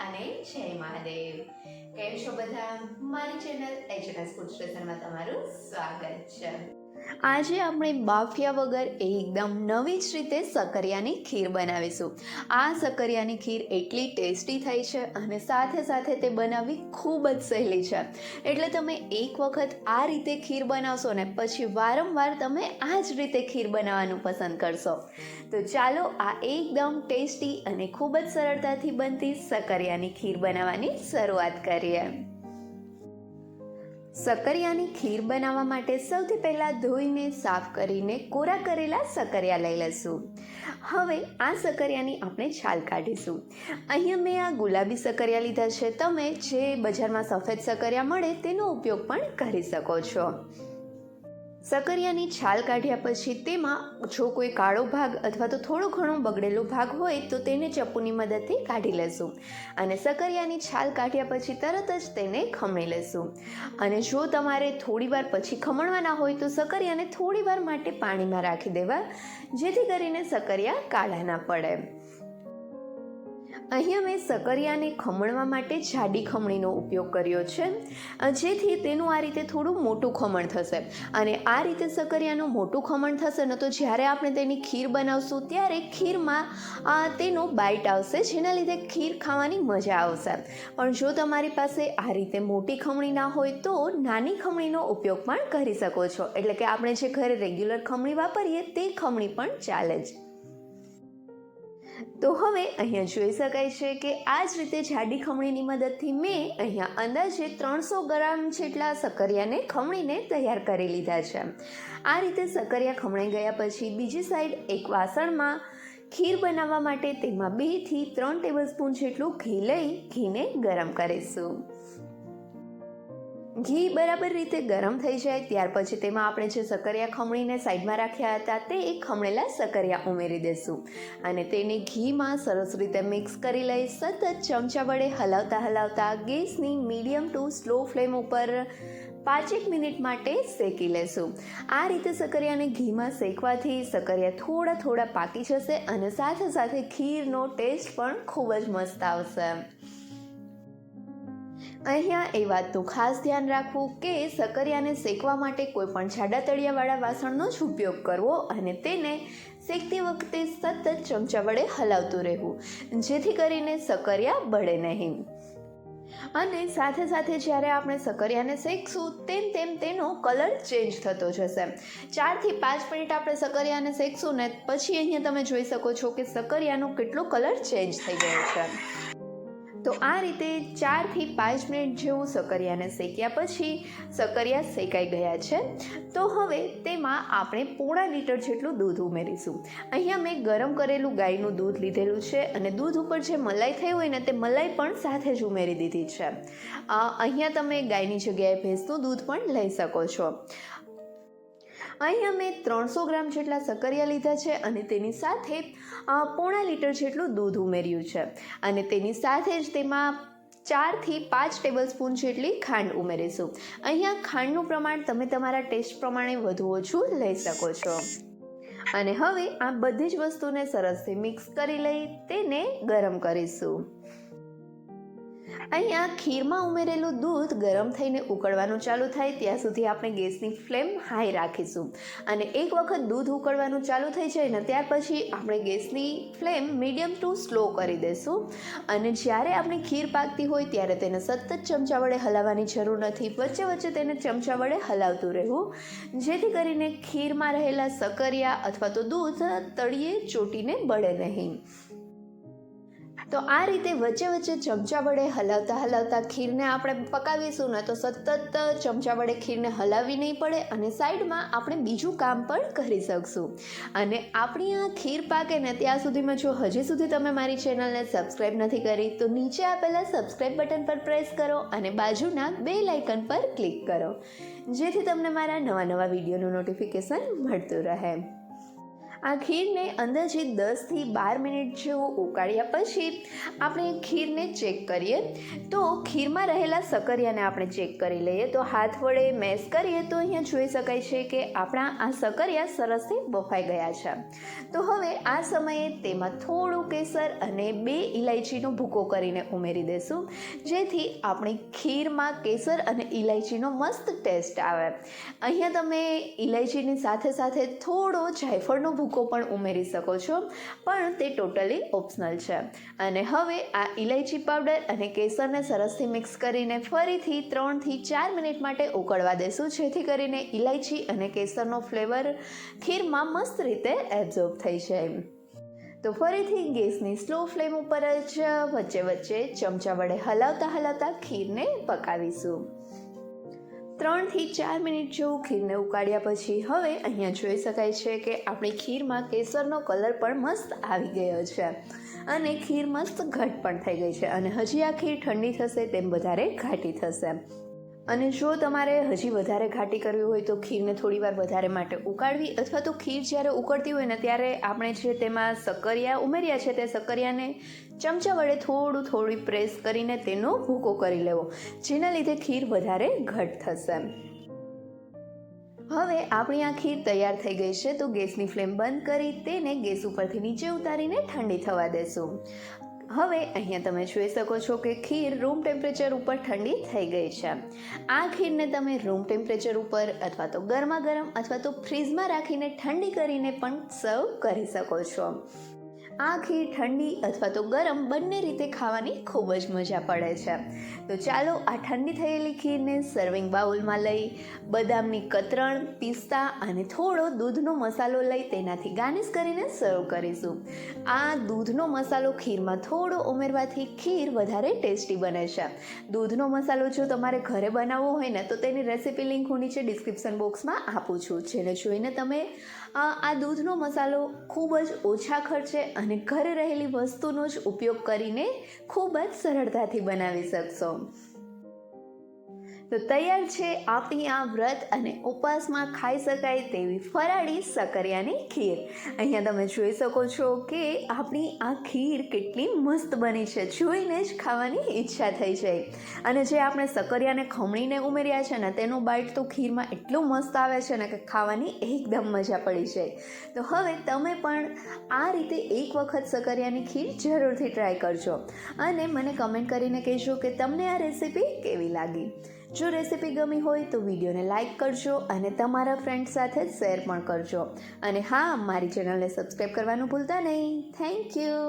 અને જય મહાદેવ. કેમ છો બધા? મારી ચેનલ એચએનએસ ફૂડ સ્ટેશનમાં તમારું સ્વાગત છે. આજે આપણે બાફ્યા વગર એકદમ નવી જ રીતે સકરિયાની ખીર બનાવીશું. આ સકરિયાની ખીર એટલી ટેસ્ટી થઈ છે અને સાથે સાથે તે બનાવવી ખૂબ જ સહેલી છે. એટલે તમે એક વખત આ રીતે ખીર બનાવશો ને પછી વારંવાર તમે આ જ રીતે ખીર બનાવવાનું પસંદ કરશો. તો ચાલો આ એકદમ ટેસ્ટી અને ખૂબ જ સરળતાથી બનતી સકરિયાની ખીર બનાવવાની શરૂઆત કરીએ. સકરિયાની ખીર બનાવવા માટે સૌથી પહેલાં ધોઈને સાફ કરીને કોરા કરેલા સકરિયા લઈ લઈશું. હવે આ સકરિયાની આપણે છાલ કાઢીશું. અહીંયા મેં આ ગુલાબી સકરિયા લીધા છે. તમે જે બજારમાં સફેદ સકરિયા મળે તેનો ઉપયોગ પણ કરી શકો છો. સકરિયાની છાલ કાઢ્યા પછી તેમાં જો કોઈ કાળો ભાગ અથવા તો થોડો ઘણો બગડેલો ભાગ હોય તો તેને ચપ્પુની મદદથી કાઢી લેશું. અને સકરિયાની છાલ કાઢ્યા પછી તરત જ તેને ખમણી લેશું. અને જો તમારે થોડીવાર પછી ખમણવાના હોય તો સકરિયાને થોડીવાર માટે પાણીમાં રાખી દેવા, જેથી કરીને સકરિયા કાળા ના પડે. અહીંયા મેં સકરિયાને ખમણવા માટે જાડી ખમણીનો ઉપયોગ કર્યો છે, જેથી તેનું આ રીતે થોડું મોટું ખમણ થશે. અને આ રીતે સકરિયાનું મોટું ખમણ થશે ને તો જ્યારે આપણે તેની ખીર બનાવશું ત્યારે ખીરમાં તેનો બાઇટ આવશે, જેના લીધે ખીર ખાવાની મજા આવશે. પણ જો તમારી પાસે આ રીતે મોટી ખમણી ના હોય તો નાની ખમણીનો ઉપયોગ પણ કરી શકો છો. એટલે કે આપણે જે ઘરે રેગ્યુલર ખમણી વાપરીએ તે ખમણી પણ ચાલે જ. તો હવે અહીંયા જોઈ શકાય છે કે આ જ રીતે જાડી ખમણીની મદદથી મેં અહીંયા અંદાજે 300 ગ્રામ જેટલા સકરિયાને ખમણીને તૈયાર કરી લીધા છે. આ રીતે સકરિયા ખમણાઈ ગયા પછી બીજી સાઈડ એક વાસણમાં ખીર બનાવવા માટે તેમાં 2 થી 3 ટેબલસ્પૂન જેટલું ઘી લઈ ઘીને ગરમ કરીશું. ઘી બરાબર રીતે ગરમ થઈ જાય ત્યાર પછી તેમાં આપણે જે સકરિયા ખમણીને સાઈડમાં રાખ્યા હતા તે ખમણેલા સકરિયા ઉમેરી દઈશું. અને તેને ઘીમાં સરસ રીતે મિક્સ કરી લઈ સતત ચમચા વડે હલાવતા ગેસની મીડિયમ ટુ સ્લો ફ્લેમ ઉપર 5 મિનિટ માટે શેકી લેશું. આ રીતે સકરિયાને ઘીમાં શેકવાથી સકરિયા થોડા પાકી જશે અને સાથે સાથે ખીરનો ટેસ્ટ પણ ખૂબ જ મસ્ત આવશે. અહીંયા એ વાતનું ખાસ ધ્યાન રાખવું કે સકરિયાને શેકવા માટે કોઈ પણ જાડા તળિયાવાળા વાસણનો જ ઉપયોગ કરવો અને તેને શેકતી વખતે સતત ચમચા વડે હલાવતું રહેવું, જેથી કરીને સકરિયા બળે નહીં. અને સાથે સાથે જ્યારે આપણે સકરિયાને શેકશું તેમ તેનો કલર ચેન્જ થતો જશે. 4 થી 5 મિનિટ આપણે સકરિયાને શેકશું ને પછી અહીંયા તમે જોઈ શકો છો કે સકરિયાનો કેટલો કલર ચેન્જ થઈ ગયો છે. તો આ રીતે 4 થી 5 મિનિટ જેવું સકરિયાને શેક્યા પછી સકરિયા શેકાઈ ગયા છે. તો હવે તેમાં આપણે પોણા લીટર જેટલું દૂધ ઉમેરીશું. અહીંયા મેં ગરમ કરેલું ગાયનું દૂધ લીધેલું છે અને દૂધ ઉપર જે મલાઈ થઈ હોય ને તે મલાઈ પણ સાથે જ ઉમેરી દીધી છે. અહીંયા તમે ગાયની જગ્યાએ ભેંસનું દૂધ પણ લઈ શકો છો. અહીંયા મેં 300 ગ્રામ જેટલા સકરિયા લીધા છે અને તેની સાથે પોણા લીટર જેટલું દૂધ ઉમેર્યું છે. અને તેની સાથે જ તેમાં 4 થી 5 ટેબલસ્પૂન જેટલી ખાંડ ઉમેરીશું. અહીંયા ખાંડનું પ્રમાણ તમે તમારા ટેસ્ટ પ્રમાણે વધુ ઓછું લઈ શકો છો. અને હવે આ બધી જ વસ્તુને સરસથી મિક્સ કરી લઈ તેને ગરમ કરીશું. અહીંયા ખીરમાં ઉમેરેલું દૂધ ગરમ થઈને ઉકળવાનું ચાલુ થાય ત્યાં સુધી આપણે ગેસની ફ્લેમ હાઈ રાખીશું. અને એક વખત દૂધ ઉકળવાનું ચાલુ થઈ જાય ને ત્યાર પછી આપણે ગેસની ફ્લેમ મીડિયમ ટુ સ્લો કરી દઈશું. અને જ્યારે આપણી ખીર પાકતી હોય ત્યારે તેને સતત ચમચા વડે હલાવવાની જરૂર નથી. વચ્ચે તેને ચમચા વડે હલાવતું રહેવું, જેથી કરીને ખીરમાં રહેલા સકરિયા અથવા તો દૂધ તળિયે ચોટીને બળે નહીં. તો આ રીતે વચ્ચે ચમચા વડે હલાવતા ખીરને આપણે પકાવીશું ને તો સતત ચમચા વડે ખીરને હલાવવી નહીં પડે અને સાઈડમાં આપણે બીજું કામ પણ કરી શકશું. અને આપણી આ ખીર પાકે ને ત્યાં સુધીમાં જો હજી સુધી તમે મારી ચેનલને સબસ્ક્રાઈબ નથી કરી તો નીચે આપેલા સબસ્ક્રાઈબ બટન પર પ્રેસ કરો અને બાજુના બેલ આઇકન પર ક્લિક કરો, જેથી તમને મારા નવા વિડીયોનું નોટિફિકેશન મળતું રહે. આ ખીરને અંદાજે 10થી 12 મિનિટ જેવું ઉકાળ્યા પછી આપણે ખીરને ચેક કરીએ. તો ખીરમાં રહેલા સકરિયાને આપણે ચેક કરી લઈએ. તો હાથ વડે મેશ કરીએ તો અહીંયા જોઈ શકાય છે કે આપણા આ સકરિયા સરસથી બફાઈ ગયા છે. તો હવે આ સમયે તેમાં થોડું કેસર અને 2 ઇલાયચીનો ભૂકો કરીને ઉમેરી દઈશું, જેથી આપણી ખીરમાં કેસર અને ઇલાયચીનો મસ્ત ટેસ્ટ આવે. અહીંયા તમે ઇલાયચીની સાથે સાથે થોડો જાયફળનો ભૂકો પણ ઉમેરી શકો છો, પણ તે ટોટલી ઓપ્શનલ છે. અને હવે આ ઇલાયચી પાવડર અને કેસરને સરસથી મિક્સ કરીને ફરીથી 3થી 4 મિનિટ માટે ઉકળવા દઈશું, જેથી કરીને ઇલાયચી અને કેસરનો ફ્લેવર ખીરમાં મસ્ત રીતે એબ્ઝોર્બ થઈ જાય. તો ફરીથી ગેસની સ્લો ફ્લેમ ઉપર જ વચ્ચે વચ્ચે ચમચા વડે હલાવતા ખીરને પકાવીશું. 3થી 4 મિનિટ જેવું ખીરને ઉકાળ્યા પછી હવે અહીંયા જોઈ શકાય છે કે આપણી ખીરમાં કેસરનો કલર પણ મસ્ત આવી ગયો છે અને ખીર મસ્ત ઘટ પણ થઈ ગઈ છે. અને હજી આ ખીર ઠંડી થશે તેમ વધારે ઘાટી થશે. અને જો તમારે હજી વધારે ઘાટી કરવી હોય તો ખીરને થોડીવાર વધારે માટે ઉકાળવી, અથવા તો ખીર જ્યારે ઉકળતી હોય ને ત્યારે આપણે જે તેમાં સકરિયા ઉમેર્યા છે તે સકરિયાને ચમચા વડે થોડી પ્રેસ કરીને તેનો ભૂકો કરી લેવો, જેના લીધે ખીર વધારે ઘટ થશે. હવે આપણી આ ખીર તૈયાર થઈ ગઈ છે. તો ગેસની ફ્લેમ બંધ કરી તેને ગેસ ઉપરથી નીચે ઉતારીને ઠંડી થવા દેશું. હવે અહીંયા તમે જોઈ શકો છો કે ખીર રૂમ ટેમ્પરેચર ઉપર ઠંડી થઈ ગઈ છે. આ ખીરને તમે રૂમ ટેમ્પરેચર ઉપર અથવા તો ગરમા ગરમ અથવા તો ફ્રીઝમાં રાખીને ઠંડી કરીને પણ સર્વ કરી શકો છો. આ ખીર ઠંડી અથવા તો ગરમ બંને રીતે ખાવાની ખૂબ જ મજા પડે છે. તો ચાલો આ ઠંડી થયેલી ખીરને સર્વિંગ બાઉલમાં લઈ બદામની કતરણ, પિસ્તા અને થોડો દૂધનો મસાલો લઈ તેનાથી ગાર્નિશ કરીને સર્વ કરીશું. આ દૂધનો મસાલો ખીરમાં થોડો ઉમેરવાથી ખીર વધારે ટેસ્ટી બને છે. દૂધનો મસાલો જો તમારે ઘરે બનાવવો હોય ને તો તેની રેસીપી લિંક હું નીચે ડિસ્ક્રિપ્શન બોક્સમાં આપું છું, જેને જોઈને તમે આ દૂધનો મસાલો ખૂબ જ ઓછા ખર્ચે અને ઘરે રહેલી વસ્તુનો જ ઉપયોગ કરીને ખૂબ જ સરળતાથી બનાવી શકશો. તો તૈયાર છે આપણી આ વ્રત અને ઉપવાસમાં ખાઈ શકાય તેવી ફરાળી સકરિયાની ખીર. અહીંયા તમે જોઈ શકો છો કે આપણી આ ખીર કેટલી મસ્ત બની છે, જોઈને જ ખાવાની ઈચ્છા થઈ જાય. અને જે આપણે સકરિયાને ખમણીને ઉમેર્યા છે ને તેનું બાઈટ તો ખીરમાં એટલું મસ્ત આવે છે ને કે ખાવાની એકદમ મજા પડી જાય. તો હવે તમે પણ આ રીતે એક વખત સકરિયાની ખીર જરૂરથી ટ્રાય કરજો અને મને કમેન્ટ કરીને કહેજો કે તમને આ રેસીપી કેવી લાગી. જો રેસીપી ગમી હોય તો વિડીયોને લાઇક કરજો અને તમારા ફ્રેન્ડ સાથે શેર પણ કરજો. અને હા, મારી ચેનલને સબસ્ક્રાઈબ કરવાનું ભૂલતા નહીં. Thank you.